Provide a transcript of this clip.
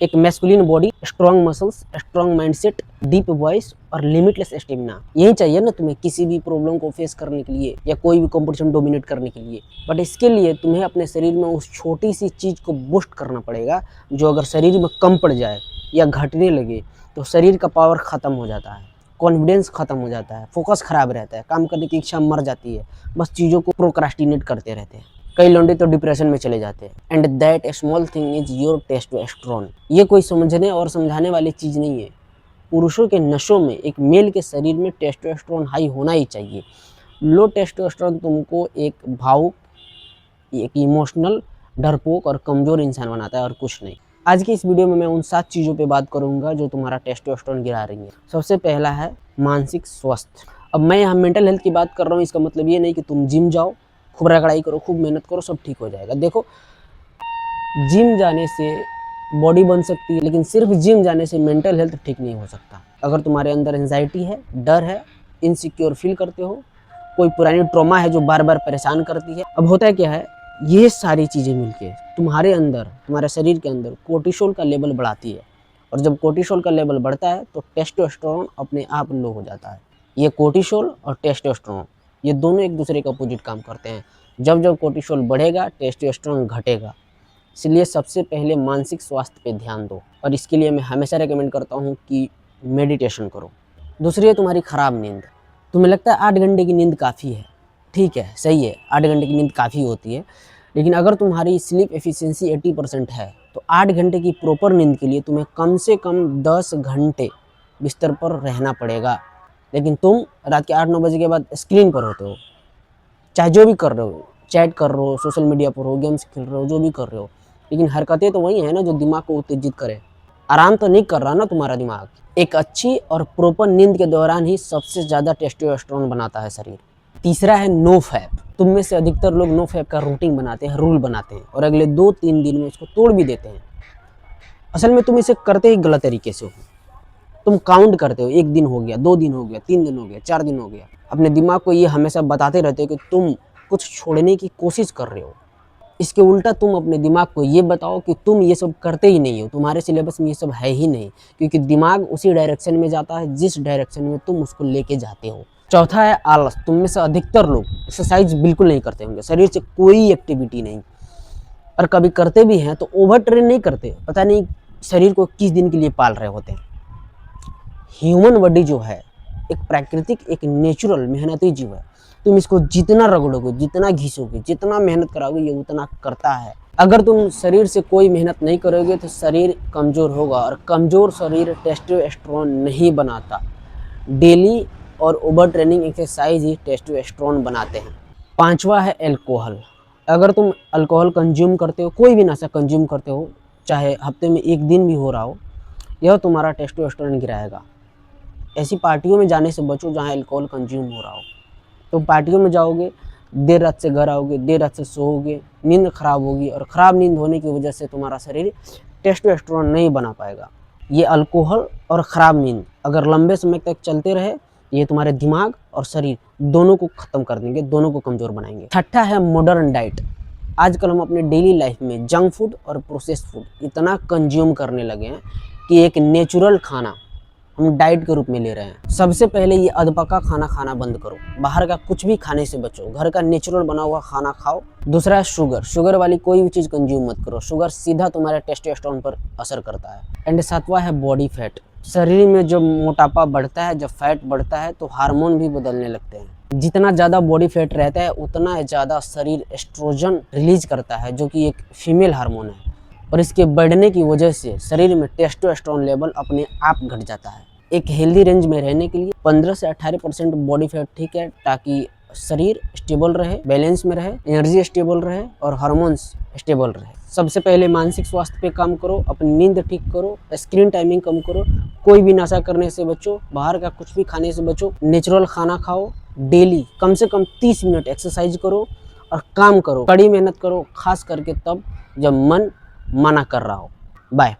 एक masculine body, strong muscles, strong mindset, deep voice और limitless stamina, यही चाहिए ना तुम्हें किसी भी प्रॉब्लम को फेस करने के लिए या कोई भी कंपटीशन डोमिनेट करने के लिए। बट इसके लिए तुम्हें अपने शरीर में उस छोटी सी चीज़ को बूस्ट करना पड़ेगा जो अगर शरीर में कम पड़ जाए या घटने लगे तो शरीर का पावर ख़त्म हो जाता है, कॉन्फिडेंस ख़त्म हो जाता है, फोकस खराब रहता है, काम करने की इच्छा मर जाती है, बस चीज़ों को प्रोक्रास्टिनेट करते रहते हैं। कई लौंडे तो डिप्रेशन में चले जाते हैं। And that small thing is your testosterone. ये कोई समझने और समझाने वाली चीज़ नहीं है। पुरुषों के नशों में एक मेल के शरीर में टेस्टोस्टेरोन हाई होना ही चाहिए। लो टेस्टोस्टेरोन तुमको एक भावुक, एक इमोशनल, डरपोक और कमज़ोर इंसान बनाता है और कुछ नहीं। आज की इस वीडियो में मैं उन 7 चीज़ों पे बात करूंगा जो तुम्हारा टेस्टोस्टेरोन गिरा रही है। सबसे पहला है मानसिक स्वास्थ्य। अब मैं यहाँ मेंटल हेल्थ की बात कर रहा हूँ, इसका मतलब ये नहीं कि तुम जिम जाओ, खूब रगड़ाई करो, खूब मेहनत करो, सब ठीक हो जाएगा। देखो, जिम जाने से बॉडी बन सकती है, लेकिन सिर्फ जिम जाने से मेंटल हेल्थ ठीक नहीं हो सकता। अगर तुम्हारे अंदर एंजाइटी है, डर है, इनसिक्योर फील करते हो, कोई पुरानी ट्रॉमा है जो बार बार परेशान करती है, अब होता है क्या है, ये सारी चीज़ें मिलके तुम्हारे अंदर, तुम्हारे शरीर के अंदर कोर्टिसोल का लेवल बढ़ाती है। और जब कोर्टिसोल का लेवल बढ़ता है तो टेस्टोस्टेरोन अपने आप लो हो जाता है। ये कोर्टिसोल और टेस्टोस्टेरोन, ये दोनों एक दूसरे के अपोजिट काम करते हैं। जब जब कोर्टिसोल बढ़ेगा, टेस्टोस्टेरोन घटेगा। इसलिए सबसे पहले मानसिक स्वास्थ्य पे ध्यान दो, और इसके लिए मैं हमेशा रेकमेंड करता हूँ कि मेडिटेशन करो। दूसरी है तुम्हारी ख़राब नींद। तुम्हें लगता है 8 घंटे की नींद काफ़ी है, ठीक है, सही है, 8 घंटे की नींद काफ़ी होती है, लेकिन अगर तुम्हारी स्लीप एफिशिएंसी 80% है तो 8 घंटे की प्रॉपर नींद के लिए तुम्हें कम से कम 10 घंटे बिस्तर पर रहना पड़ेगा। लेकिन तुम रात के 8-9 बजे के बाद स्क्रीन पर होते हो, चाहे जो भी कर रहे हो, चैट कर रहे हो, सोशल मीडिया पर हो, गेम्स खेल रहे हो, जो भी कर रहे हो, लेकिन हरकतें तो वही है ना जो दिमाग को उत्तेजित करे। आराम तो नहीं कर रहा ना तुम्हारा दिमाग। एक अच्छी और प्रॉपर नींद के दौरान ही सबसे ज़्यादा टेस्टोस्टेरोन बनाता है शरीर। तीसरा है नो फैप। तुम में से अधिकतर लोग नो फैप का रूटीन बनाते हैं, रूल बनाते हैं और अगले 2-3 दिन में उसको तोड़ भी देते हैं। असल में तुम इसे करते ही गलत तरीके से हो। तुम काउंट करते हो, 1 दिन हो गया, 2 दिन हो गया, 3 दिन हो गया, 4 दिन हो गया। अपने दिमाग को ये हमेशा बताते रहते हो कि तुम कुछ छोड़ने की कोशिश कर रहे हो। इसके उल्टा तुम अपने दिमाग को ये बताओ कि तुम ये सब करते ही नहीं हो, तुम्हारे सिलेबस में ये सब है ही नहीं, क्योंकि दिमाग उसी डायरेक्शन में जाता है जिस डायरेक्शन में तुम उसको लेके जाते हो। चौथा है आलस। तुम में से अधिकतर लोग एक्सरसाइज बिल्कुल नहीं करते होंगे, शरीर से कोई एक्टिविटी नहीं, और कभी करते भी हैं तो ओवर ट्रेन नहीं करते, पता नहीं शरीर को किस दिन के लिए पाल रहे होते हैं। ह्यूमन बॉडी जो है एक प्राकृतिक, एक नेचुरल मेहनती जीव है। तुम इसको जितना रगड़ोगे, जितना घिसोगे, जितना मेहनत कराओगे, ये उतना करता है। अगर तुम शरीर से कोई मेहनत नहीं करोगे तो शरीर कमज़ोर होगा, और कमज़ोर शरीर टेस्टोस्टेरोन नहीं बनाता। डेली और ओवर ट्रेनिंग एक्सरसाइज ही टेस्टोस्टेरोन बनाते हैं। पांचवा है अल्कोहल। अगर तुम अल्कोहल कंज्यूम करते हो, कोई भी नशा कंज्यूम करते हो, चाहे हफ्ते में 1 दिन भी हो रहा हो, यह तुम्हारा टेस्टोस्टेरोन गिराएगा। ऐसी पार्टियों में जाने से बचो जहाँ अल्कोहल कंज्यूम हो रहा हो। तो पार्टियों में जाओगे, देर रात से घर आओगे, देर रात से सोओगे, नींद खराब होगी, और ख़राब नींद होने की वजह से तुम्हारा शरीर टेस्टोस्टेरोन नहीं बना पाएगा। ये अल्कोहल और ख़राब नींद अगर लंबे समय तक चलते रहे, ये तुम्हारे दिमाग और शरीर दोनों को ख़त्म कर देंगे, दोनों को कमज़ोर बनाएंगे। छठा है मॉडर्न डाइट। आजकल हम अपने डेली लाइफ में जंक फूड और प्रोसेस्ड फूड इतना कंज्यूम करने लगे हैं कि एक नेचुरल खाना हम डाइट के रूप में ले रहे हैं। सबसे पहले ये अधपका खाना खाना बंद करो, बाहर का कुछ भी खाने से बचो, घर का नेचुरल बना हुआ खाना खाओ। दूसरा है शुगर। शुगर वाली कोई भी चीज़ कंज्यूम मत करो, शुगर सीधा तुम्हारे टेस्टोस्टेरोन पर असर करता है। एंड सातवां है बॉडी फैट। शरीर में जब मोटापा बढ़ता है, जब फैट बढ़ता है, तो हार्मोन भी बदलने लगते हैं। जितना ज़्यादा बॉडी फैट रहता है उतना ज़्यादा शरीर एस्ट्रोजन रिलीज करता है, जो कि एक फीमेल हार्मोन है, और इसके बढ़ने की वजह से शरीर में टेस्टोस्टेरोन लेवल अपने आप घट जाता है। एक हेल्दी रेंज में रहने के लिए 15 से 18% बॉडी फैट ठीक है, ताकि शरीर स्टेबल रहे, बैलेंस में रहे, एनर्जी स्टेबल रहे और हार्मोन्स स्टेबल रहे। सबसे पहले मानसिक स्वास्थ्य पे काम करो, अपनी नींद ठीक करो, स्क्रीन टाइमिंग कम करो, कोई भी नशा करने से बचो, बाहर का कुछ भी खाने से बचो, नेचुरल खाना खाओ, डेली कम से कम 30 मिनट एक्सरसाइज करो और काम करो, कड़ी मेहनत करो, खास करके तब जब मन मना कर रहा हो। बाय।